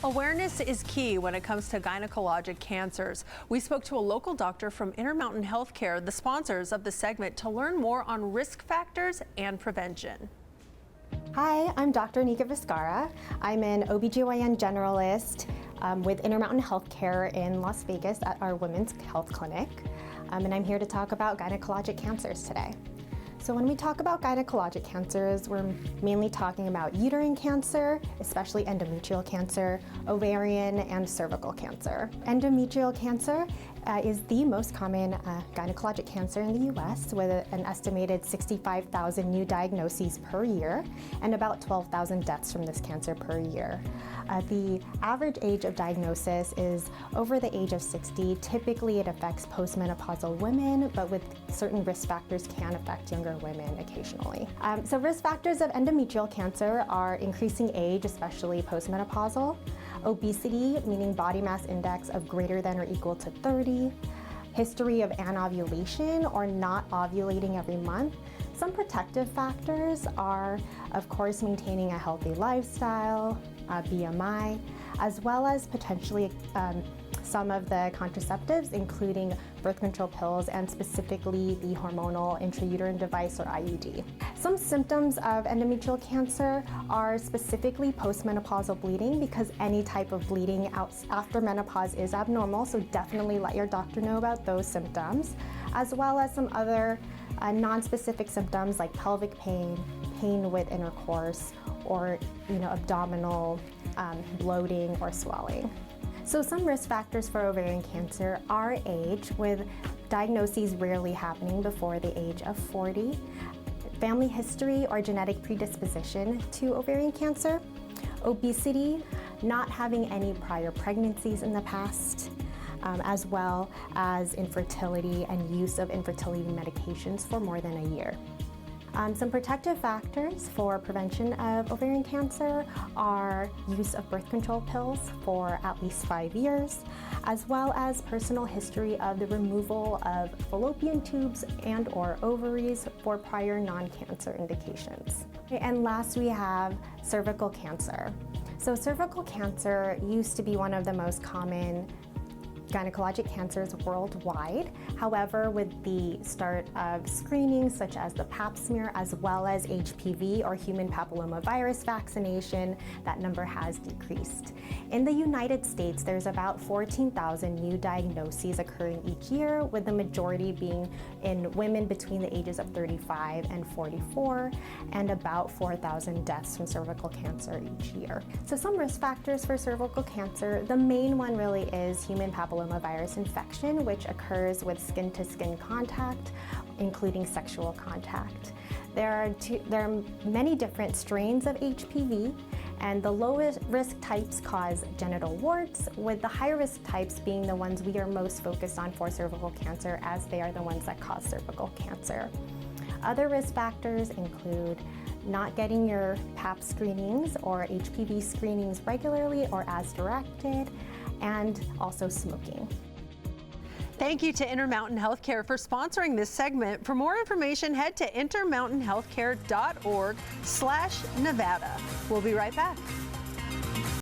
Awareness is key when it comes to gynecologic cancers. We spoke to a local doctor from Intermountain Healthcare, the sponsors of the segment, to learn more on risk factors and prevention. Hi, I'm Dr. Nika Vizcarra. I'm an OBGYN generalist with Intermountain Healthcare in Las Vegas at our Women's Health Clinic. And I'm here to talk about gynecologic cancers today. So when we talk about gynecologic cancers, we're mainly talking about uterine cancer, especially endometrial cancer, ovarian, and cervical cancer. Endometrial cancer is the most common gynecologic cancer in the US, with an estimated 65,000 new diagnoses per year and about 12,000 deaths from this cancer per year. The average age of diagnosis is over the age of 60. Typically it affects postmenopausal women, but with certain risk factors can affect younger women occasionally. So risk factors of endometrial cancer are increasing age, especially postmenopausal, obesity, meaning body mass index of greater than or equal to 30, history of anovulation or not ovulating every month. Some protective factors are, of course, maintaining a healthy lifestyle, BMI, as well as potentially some of the contraceptives, including birth control pills and specifically the hormonal intrauterine device or IUD. Some symptoms of endometrial cancer are specifically postmenopausal bleeding, because any type of bleeding after menopause is abnormal, so definitely let your doctor know about those symptoms, as well as some other non-specific symptoms like pelvic pain, pain with intercourse, or abdominal bloating or swelling. So some risk factors for ovarian cancer are age, with diagnoses rarely happening before the age of 40, family history or genetic predisposition to ovarian cancer, obesity, not having any prior pregnancies in the past, as well as infertility and use of infertility medications for more than a year. Some protective factors for prevention of ovarian cancer are use of birth control pills for at least 5 years, as well as personal history of the removal of fallopian tubes and or ovaries for prior non-cancer indications. And last, we have cervical cancer. So cervical cancer used to be one of the most common gynecologic cancers worldwide. However, with the start of screenings such as the pap smear as well as HPV or human papillomavirus vaccination, that number has decreased. In the United States, there's about 14,000 new diagnoses occurring each year, with the majority being in women between the ages of 35 and 44, and about 4,000 deaths from cervical cancer each year. So some risk factors for cervical cancer, the main one really is human papillomavirus infection, which occurs with skin-to-skin contact, including sexual contact. There are many different strains of HPV, and the lowest risk types cause genital warts, with the high risk types being the ones we are most focused on for cervical cancer, as they are the ones that cause cervical cancer. Other risk factors include not getting your pap screenings or HPV screenings regularly or as directed, and also smoking. Thank you to Intermountain Healthcare for sponsoring this segment. For more information, head to intermountainhealthcare.org/Nevada. We'll be right back.